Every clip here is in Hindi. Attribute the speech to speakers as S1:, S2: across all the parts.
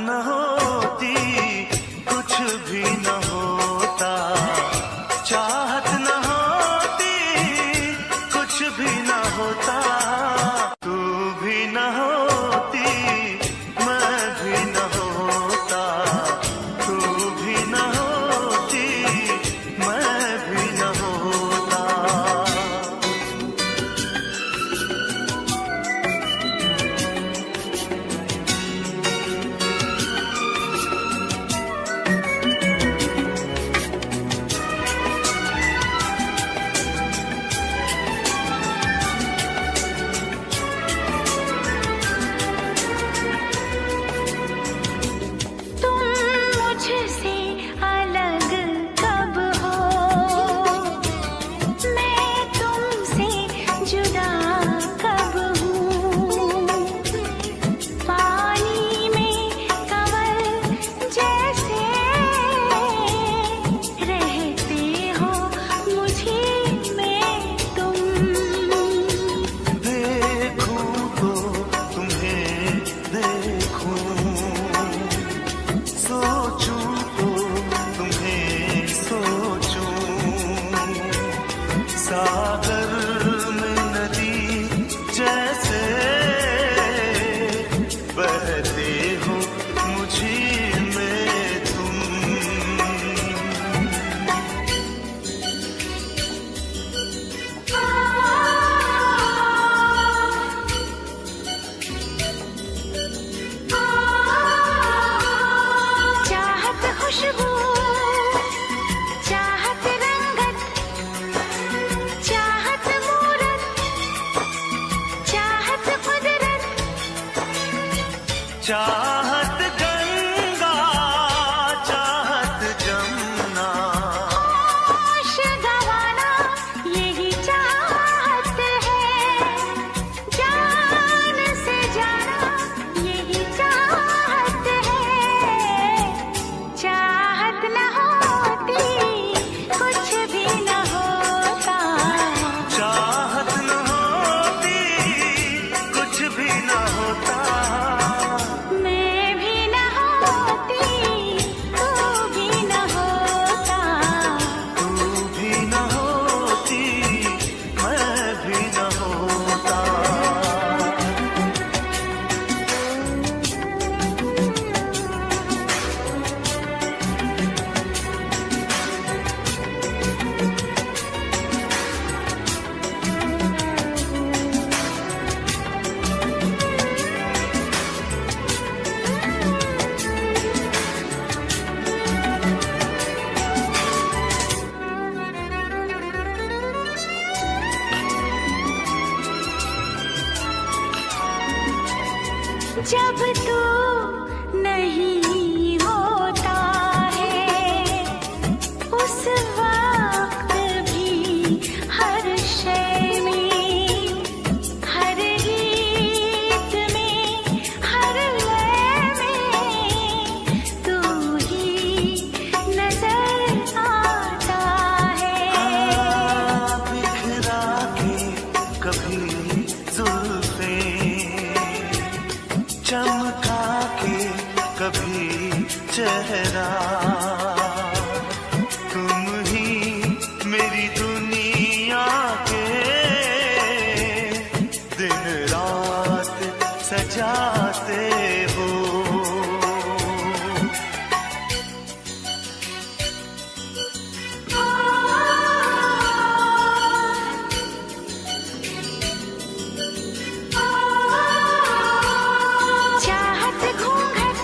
S1: न होती कुछ भी न होता, चाहत न होती कुछ भी न होता, तू भी न होती मैं भी न होता, तू भी न होती मैं भी न होता। सागर में नदी जैसे बहते हो मुझी में तुम,
S2: चाहत खुशबू, चाहत रंगत, चाहत मूरत, चाहत कुदरत,
S1: चाहत गंगा चाहत जमुना,
S2: होश गंवाना यही चाहत है, जान से जाना यही चाहत है, चाहत न होती कुछ भी न होता,
S1: चाहत न होती कुछ भी न होता,
S2: मैं भी न होती तू भी न होता,
S1: तू भी न होती मैं भी न होता।
S2: जब तू नहीं होता है उस वक्त भी हर शय में, हर गीत में, हर लय में तू ही नजर आता है।
S1: बिखरा के कभी जुल्फे, चमका के कभी चेहरा, तुम ही मेरी दुनिया के दिन रात सजाते हो।
S2: चाहत घूंघट,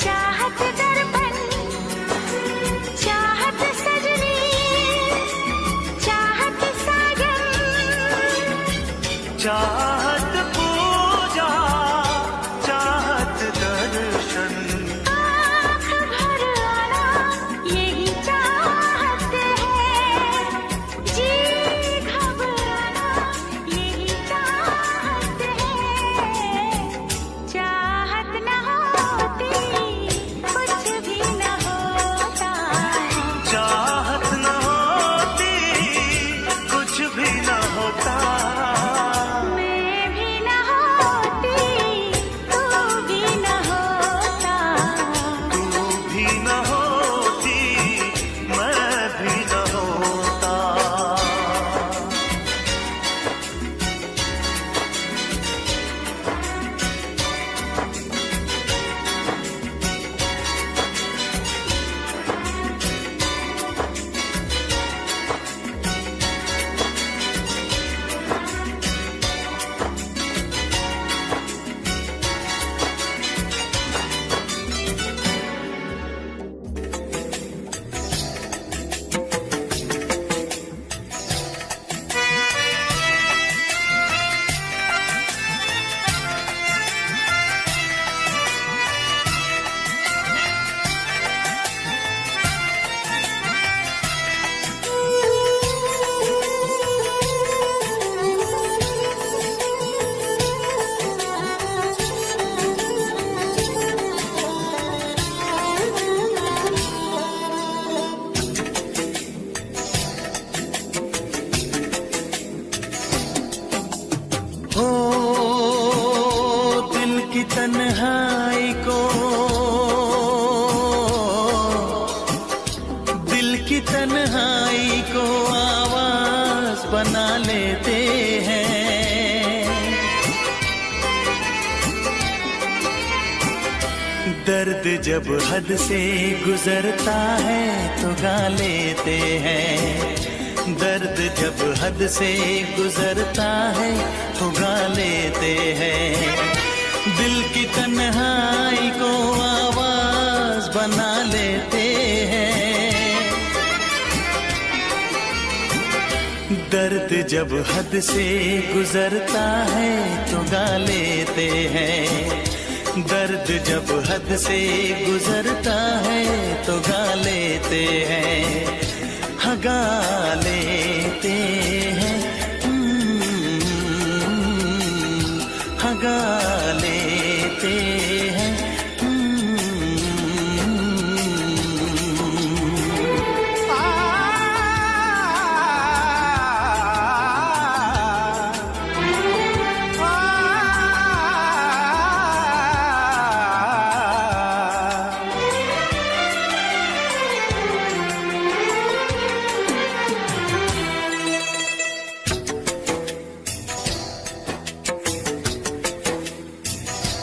S2: चाहत दर्पण, चाहत सजनी, चाहत साजन,
S1: चाहत पूजा चाहत दर्शन,
S2: आँख भर आना यही चाहत है, जी घबराना यही चाहत है, चाहत न होती कुछ भी न होता,
S1: चाहत न होती कुछ भी न होता,
S2: मैं
S3: तन्हाई को, दिल की तन्हाई को आवाज बना लेते हैं। दर्द जब हद से गुजरता है तो गा लेते हैं। दर्द जब हद से गुजरता है तो गा लेते हैं। दिल की तन्हाई को आवाज बना लेते हैं। दर्द जब हद से गुजरता है तो गा लेते हैं। दर्द जब हद से गुजरता है तो गा लेते हैं। हाँ गा लेते हैं, हाँ गा लेते हैं।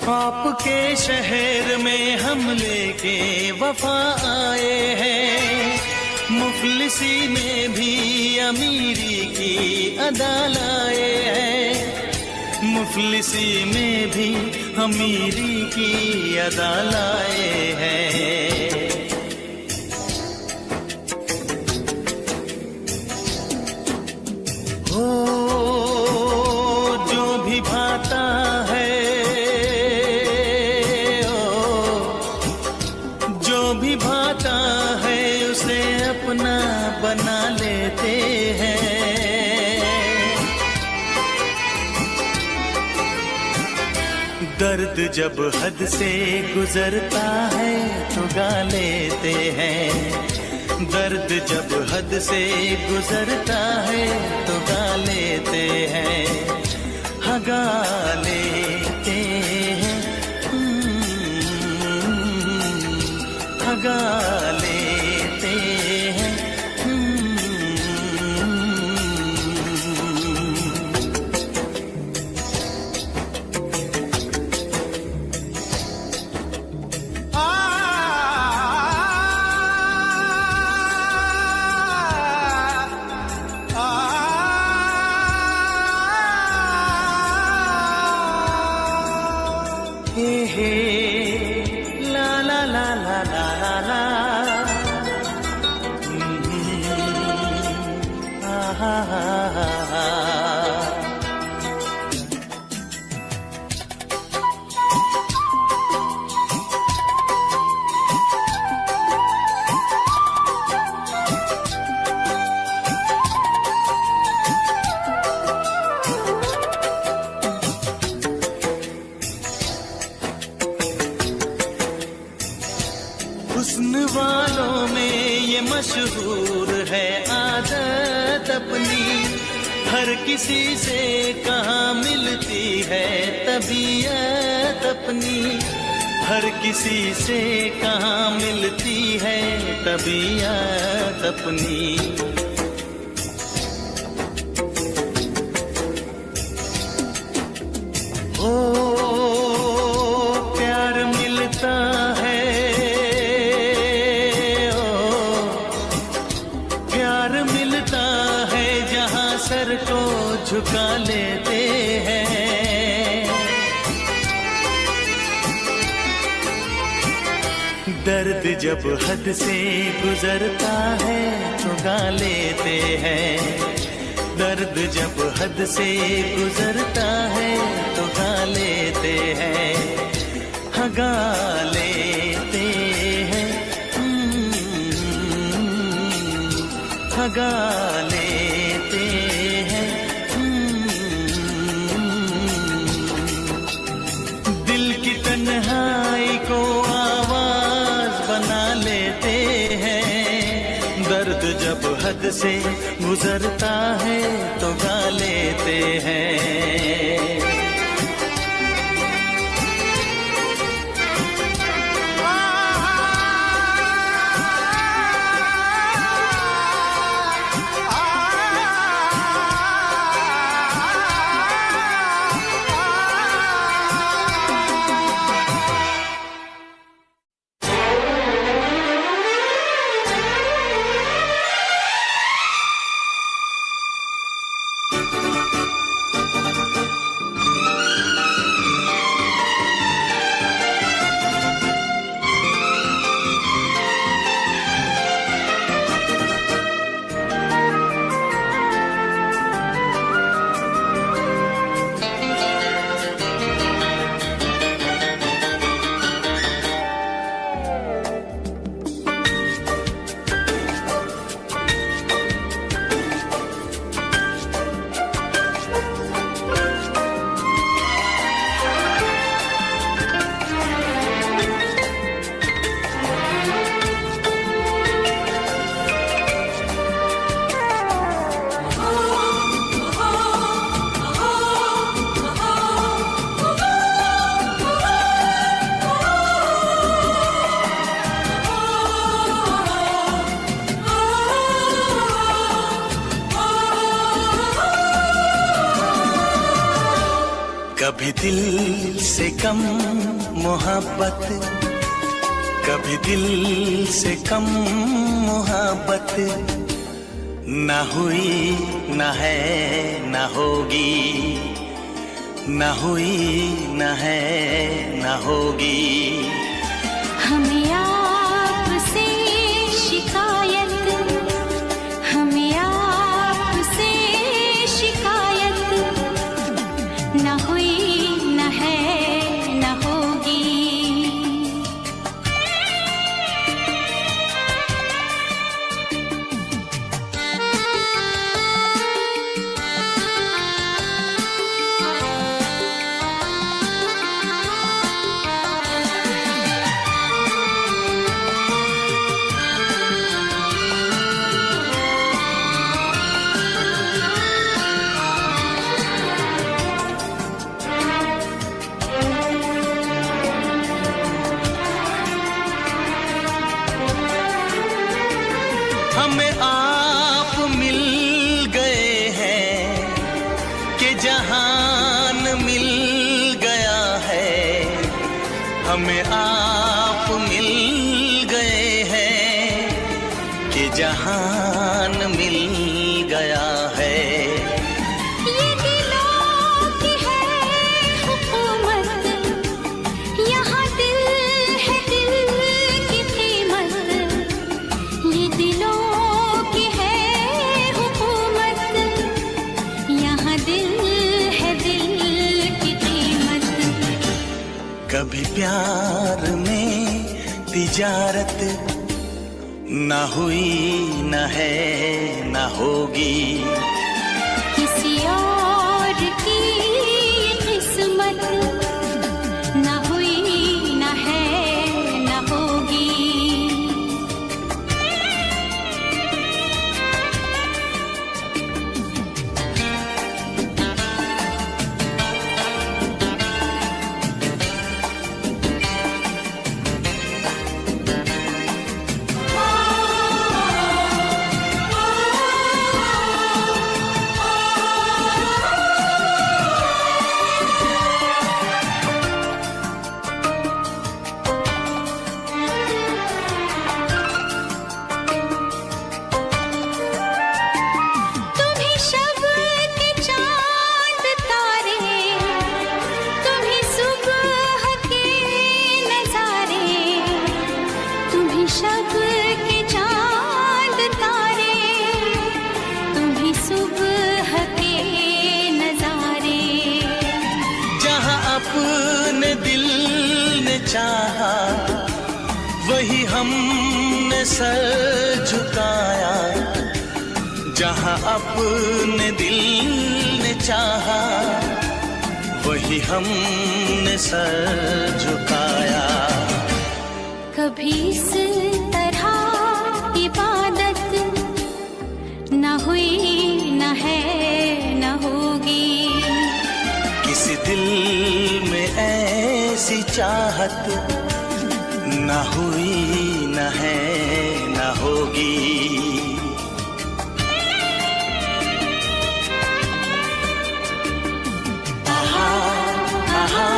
S3: आपके शहर में हम लेके वफा आए हैं। मुफलिसी में भी अमीरी की अदा लाए हैं। मुफलिसी में भी अमीरी की अदा लाए हैं। हो जो भी भाता है, भाता है उसे अपना बना लेते हैं। दर्द जब हद से गुजरता है तो गा लेते हैं। दर्द जब हद से गुजरता है तो गा लेते हैं। हाँ गा लेते हैं, गा लेते हैं। हे ला ला ला ला ला ला, हा हा हा हा। हुस्न वालों में ये मशहूर है आदत अपनी। हर किसी से कहाँ मिलती है तबीयत अपनी। हर किसी से कहाँ मिलती है तबीयत अपनी। ओ प्यार मिलता है, सर को झुका लेते हैं। दर्द जब हद से गुजरता है तो गा लेते हैं। दर्द जब हद से गुजरता है तो गा लेते हैं। हाँ गा लेते हैं, हाँ गा लेते हैं। दिल की तन्हाई को आवाज बना लेते हैं। दर्द जब हद से गुजरता है तो गा लेते हैं। कभी दिल से कम मोहब्बत, कभी दिल से कम मोहब्बत न हुई, न है, न होगी, न हुई, न है, न होगी।
S2: हमें आपसे शिकायत, हमें आपसे शिकायत न हुई, न है, न होगी।
S3: हमें आप मिल गए हैं कि जहान मिल गया है। हमें आप मिल गए हैं कि जहान मिल गया है।
S2: ये दिलों की है हुकूमत, यहाँ दिल है, दिल की कीमत। ये दिलों की है हुकूमत, यहाँ दिल है, दिल की कीमत।
S3: कभी प्यार में तिजारत न हुई, न है, न होगी।
S2: किसी और की किस्मत न हुई, न है, न होगी। तुम्हीं शब के चांद तारे, तुम्हीं सुबह के नजारे। तुम्हीं शब के चांद तारे, तुम्हीं सुबह के नजारे।
S3: जहाँ अपने दिल ने चाहा वही हमने सर झुकाया। जहाँ अपने दिल ने चाहा वही हमने सर झुकाया।
S2: कभी इस तरह इबादत न हुई, न है, न होगी।
S3: किसी दिल में ऐसी चाहत न हुई, न है, न होगी। आहा, आहा,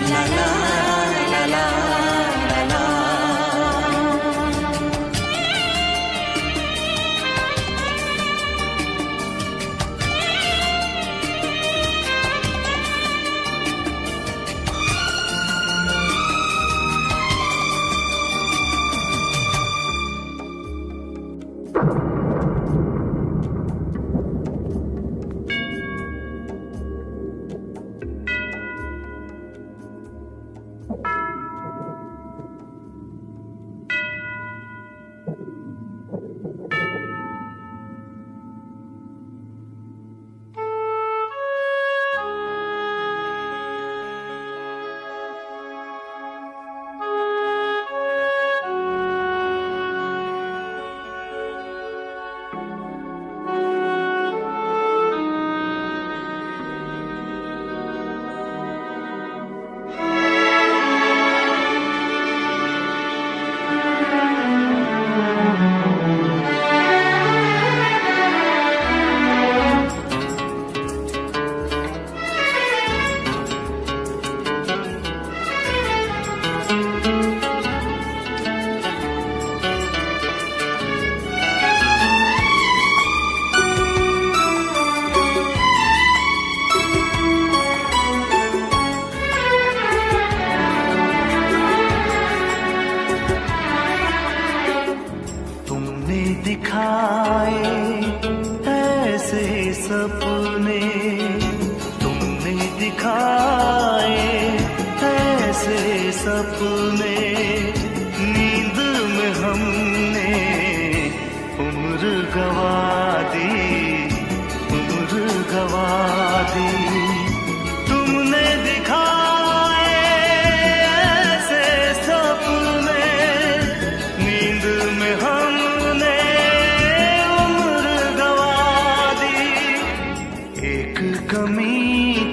S3: ला ला ला ला ला ला। आए ऐसे सपने, तुमने दिखाए ऐसे सपने, नींद में हमने उम्र गवा दी, उम्र गवा दी। तुमने दिखाए ऐसे सपने, नींद में हमने उम्र गवा दी। एक कमी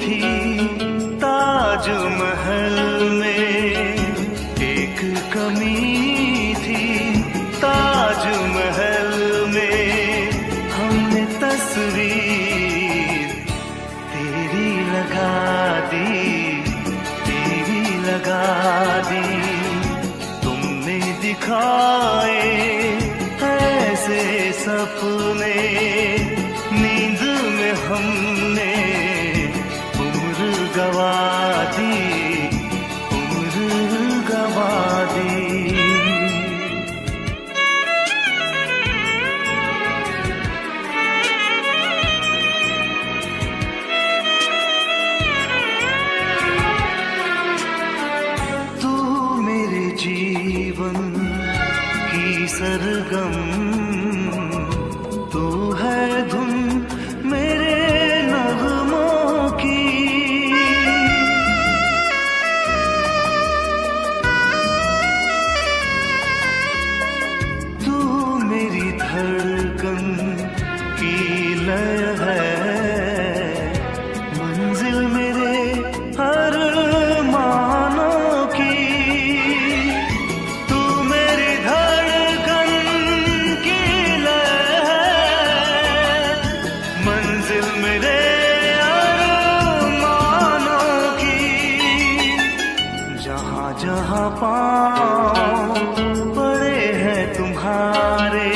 S3: थी ताजमहल में, एक कमी थी ताजमहल में, हमने तस्वीर तेरी लगा दी, तेरी लगा दी। तुमने दिखाए ऐसे सपने, नींद में हमने उम्र गवा दी, उम्र गवा दी। तू मेरे जीवन की सरगम, तू है धुन मेरे नगमों की। तू मेरी धड़कन की लय है, मंजिल मेरे हर मानों की। तू मेरी धड़कन की लय है, मंजिल मेरे हर मानों की। जहाँ जहाँ पाँव पड़े हैं तुम्हारे,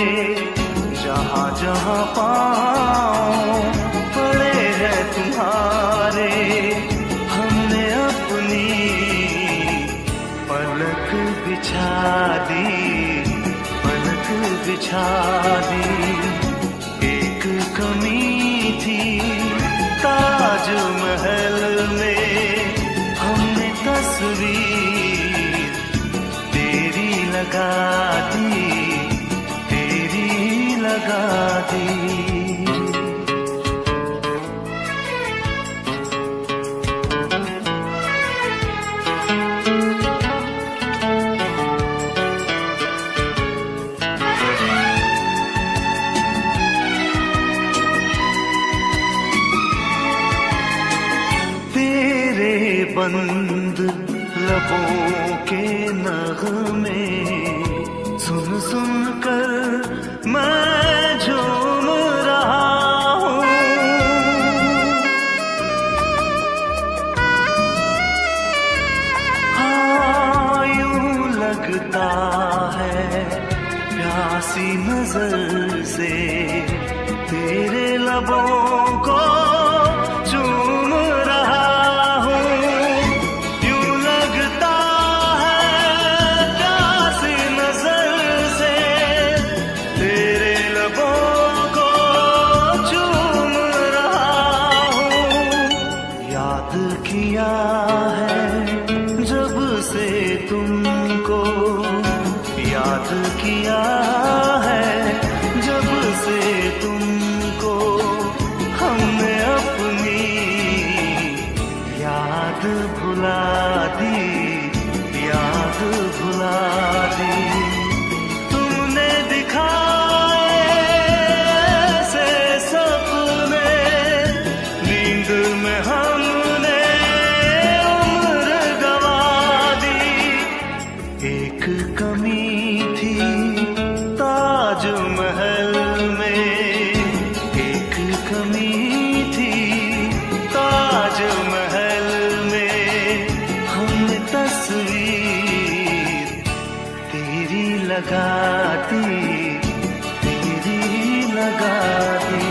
S3: जहाँ जहाँ पाँव पड़े हैं तुम्हारे, हमने अपनी पलक बिछा दी, पलक बिछा दी। एक कमी थी ताजमहल में, हमने तस्वीर तेरी लगा दी, तेरी लगा दी। तेरे बंद लबों के नगमे सुन सुन कर मैं झूम रहा हूँ। हाँ, यूं लगता है प्यासी नजर से तेरे लबों को चूम रहा हूँ। यूं लगता है प्यासी नजर से तेरे लबों को चूम रहा हूँ। याद किया है जब से तुमको, याद किया है जब से तुमको, हमने अपनी याद भुला दी, याद भुला दी। तुमने दिखाए ऐसे सपने, नींद में हमने उम्र गवा दी। एक कमी थी ताजमहल में, एक कमी थी ताजमहल में, हमने तस्वीर तेरी लगा दी, तेरी लगा दी।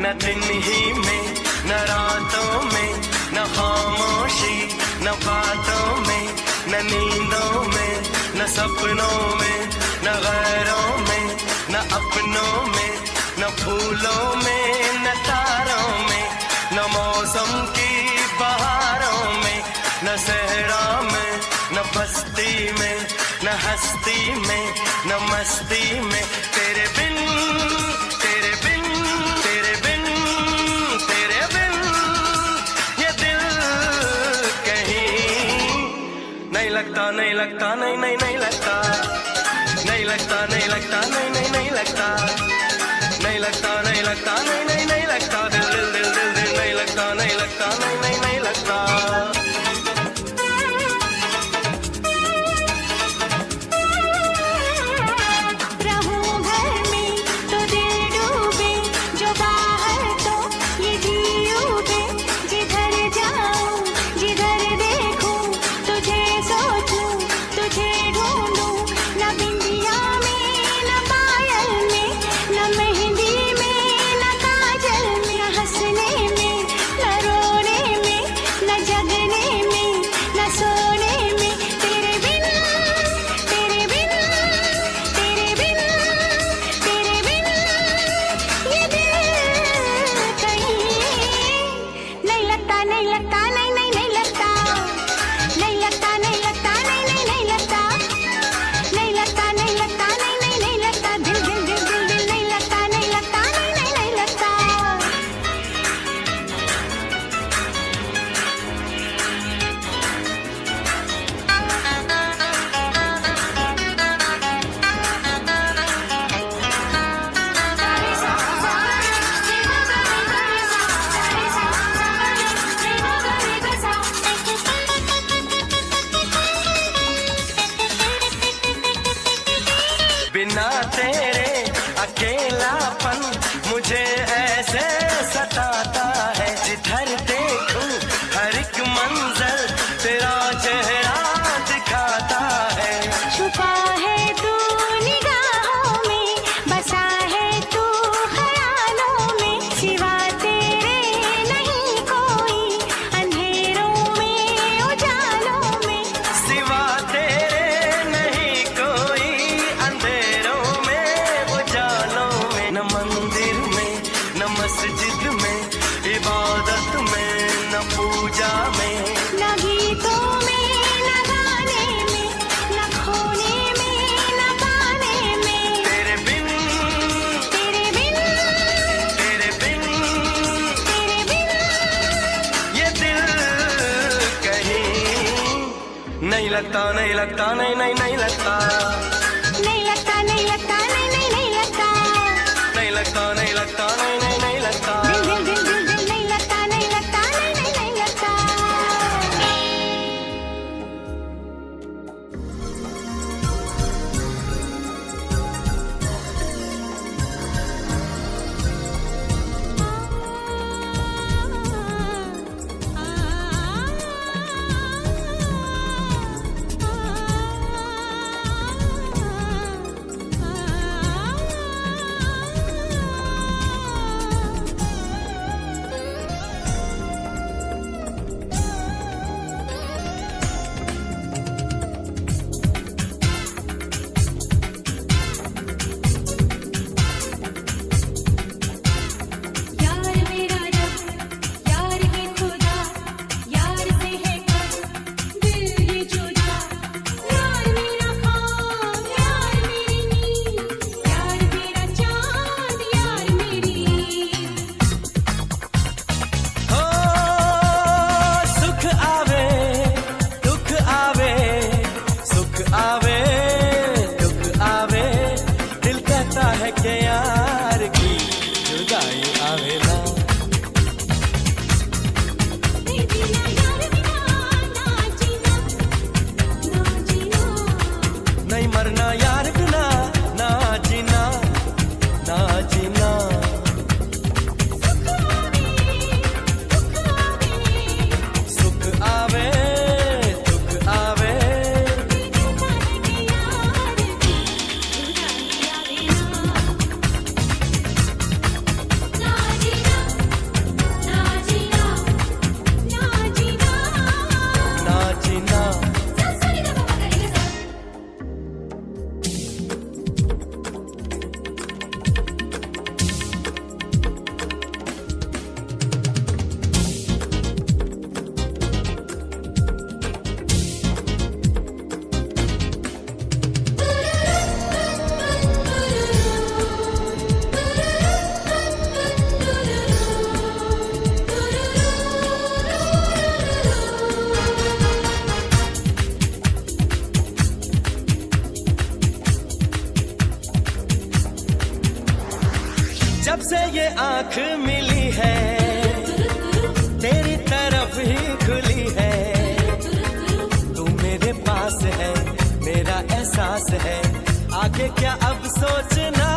S1: न दिन ही में न रातों में, न खामोशी न बातों में, न नींदों में न सपनों में, न गैरों में न अपनों में, न फूलों में न तारों में, न मौसम की बहारों में, न सहरा में न बस्ती में, न हस्ती में न मस्ती में, तेरे बिन तेरे बिन तेरे बिन तेरे बिन ये दिल कहीं नहीं लगता, नहीं लगता, नहीं नहीं नहीं लगता, नहीं लगता, नहीं लगता, नहीं नहीं नहीं लगता, नहीं लगता, नहीं लगता, नहीं नहीं नहीं लगता, दिल दिल दिल दिल दिल नहीं लगता, नहीं लगता, नहीं नहीं नहीं लगता। बिना तेरे अकेलापन मुझे ऐसे सताता है, जिधर देखूं हर एक मंजर तेरा चेहरा दिखाता है।
S2: छुपा है तू निगाहों में, बसा है तू ख्यालों में, सिवा तेरे नहीं कोई अंधेरों में उजालों में,
S1: सिवा तेरे नहीं कोई अंधेरों में उजालों में, न मंदिर में न मस्जिद में, इबादत में न पूजा में,
S2: न गीतों में न गाने में, न खोने में न पाने में,
S1: तेरे बिन
S2: तेरे बिन
S1: तेरे बिन
S2: तेरे बिन
S1: ये दिल कहीं नहीं लगता, नहीं लगता, नहीं नहीं नहीं लगता,
S2: नहीं लगता, नहीं लगता, नहीं नहीं नहीं लगता,
S1: नहीं लगता, नहीं लगता, नहीं नहीं नहीं लगता।
S2: दिल दिल दिल दिल दिल नहीं लगता, नहीं लगता, नहीं नहीं नहीं लगता।
S3: आंख मिली है, तेरी तरफ ही खुली है। तू मेरे पास है, मेरा एहसास है, आगे क्या अब सोचना।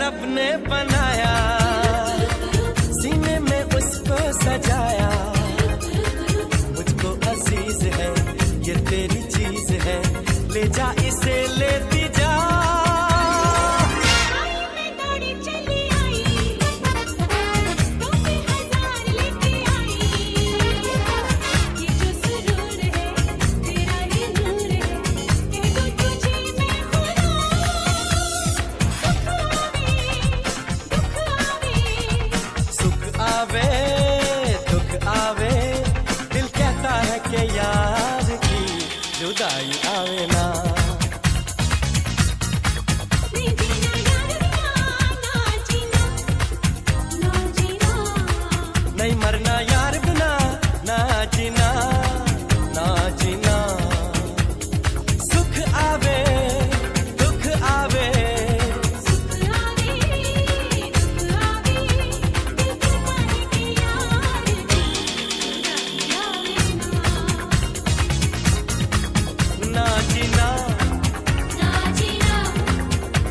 S3: अपने बनाया, सीने में उसको सजाया। मुझको अजीज है, ये तेरी चीज है, ले जा इसे लेती जा। जुदाई आवे ना, नहीं मरना यार बिना, ना जीना ना जीना। सुख आवे दुख आवे, ना जीना ना जीना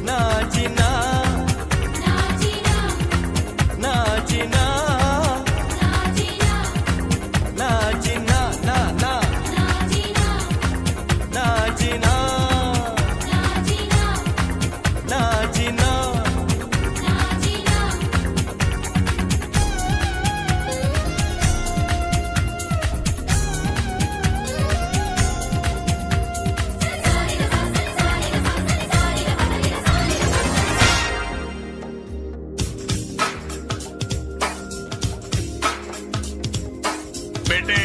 S3: ना जीना ना जीना ना जीना ना जीना ना ना ना जीना ना जीना।
S4: बेटे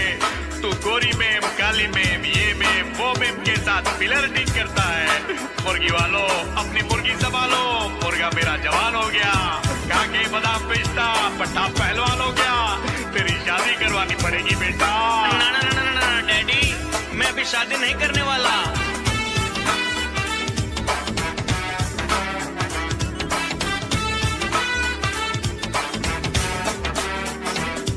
S4: तू गोरी मेम, काली मेम, ये मेम, वो मेम के साथ फिलर्टिंग करता है। मुर्गी वालों अपनी मुर्गी संभालो, मुर्गा मेरा जवान हो गया, काके बादाम पिस्ता पट्टा पहलवान हो गया। तेरी शादी करवानी पड़ेगी बेटा।
S5: ना ना ना ना ना डैडी, मैं अभी शादी नहीं करने वाला।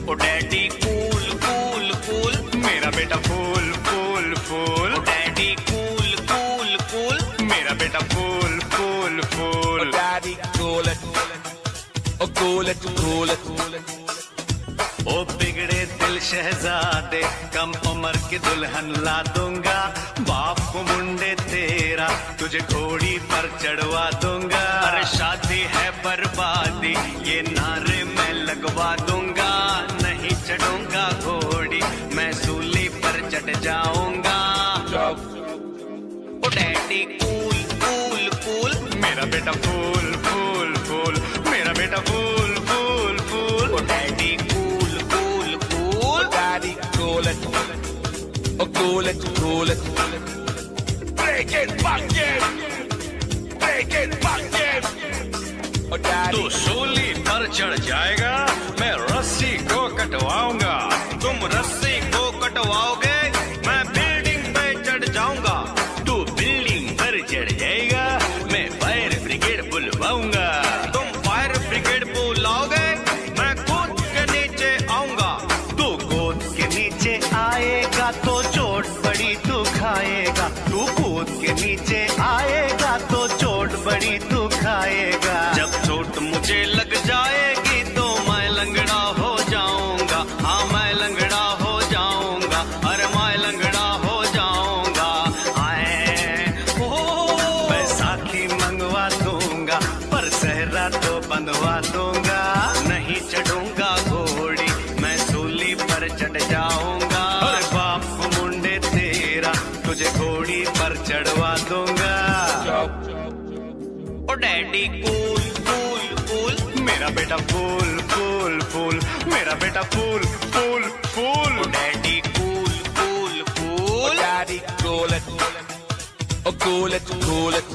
S4: ओ डैडी कूल कूल कूल, मेरा बेटा फूल फूल फूल।
S5: Oh daddy cool cool cool,
S4: मेरा बेटा फूल फूल फूल।
S6: Daddy, cool it, oh cool it, cool it.
S3: ओ बिगड़े दिल शहजादे, कम उम्र की दुल्हन ला दूंगा। बाप को मुंडे तेरा, तुझे घोड़ी पर चढ़वा दूंगा। अरे शादी है बर्बादी, ये नारे मैं लगवा दूंगा। नहीं चढ़ूंगा घोड़ी, मैं सूली पर चढ़ जाऊंगा।
S5: Oh daddy cool cool cool,
S4: मेरा बेटा फूल फूल फूल, मेरा बेटा फूल फूल फूल।
S5: Oh daddy cool cool cool,
S6: Daddy, cool it, oh cool it, cool it. Break it, bang it, break it, bang it. Oh daddy,
S4: तू सूली पर चढ़ जाएगा, मैं रस्सी को कटवाऊंगा।
S5: तुम रस्सी को कटवाओगे, मैं बिल्डिंग पे चढ़ जाऊंगा, तू बिल्डिंग पर चढ़ जाएगा, मैं फायर ब्रिगेड बुलवाऊंगा। तुम फायर ब्रिगेड बुलाओगे, मैं कूद के नीचे आऊंगा।
S3: तू कूद के नीचे आएगा तो चोट बड़ी तू खाएगा। तू कूद के नीचे आएगा तो चोट बड़ी तू खाएगा।
S5: जब चोट मुझे लग जाएगी तो मैं लंगड़ा हो जाऊंगा। हाँ मैं लंगड़ा हो जाऊंगा, अरे मैं लंगड़ा हो जाऊंगा। आए ओ
S3: बैसाखी मंगवा दूंगा पर सहरा तो बंधवा दूंगा।
S5: नहीं चढ़ूंगा घोड़ी, मैं सूली पर चढ़ जाऊंगा।
S3: अरे बाप मुंडे तेरा, तुझे घोड़ी पर चढ़वा दूंगा।
S5: Oh daddy cool cool cool,
S3: मेरा बेटा फूल फूल फूल, मेरा बेटा फूल फूल फूल।
S5: Daddy cool cool cool.
S6: Daddy, cool it. Oh, cool it, cool it.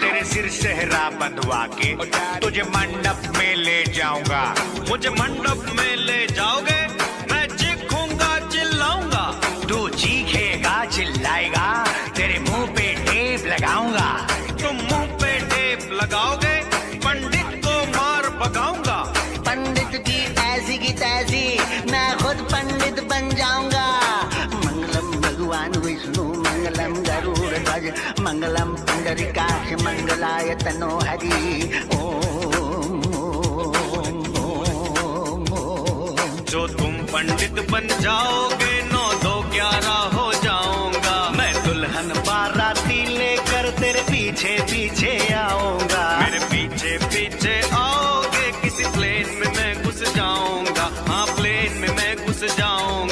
S3: तेरे सिर सेहरा बंधवा के तुझे मंडप में ले जाऊंगा।
S5: मुझे मंडप में ले जाओगे, मैं चीखूंगा चिल्लाऊंगा।
S3: तू चीखेगा चिल्लाएगा, तेरे मुंह पे टेप लगाऊंगा।
S5: तुम मुंह पे टेप लगाओगे, पंडित को मार भगाऊंगा।
S7: पंडित की ऐसी की तैसी, मैं खुद पंडित बन जाऊंगा। मंगलम भगवान विष्णु, मंगलम गरुड़ ध्वज, मंगलम पुंडरीकाक्ष, मंगलाय तनो हरि। ओम ओम ओम ओम।
S5: जो तुम पंडित बन जाओगे, 9 2 11 हो जाऊंगा।
S3: मैं दुल्हन बाराती लेकर तेरे पीछे पीछे आऊंगा।
S5: मेरे पीछे पीछे आओगे, किसी प्लेन में मैं घुस जाऊंगा। हाँ प्लेन में मैं घुस जाऊंगा।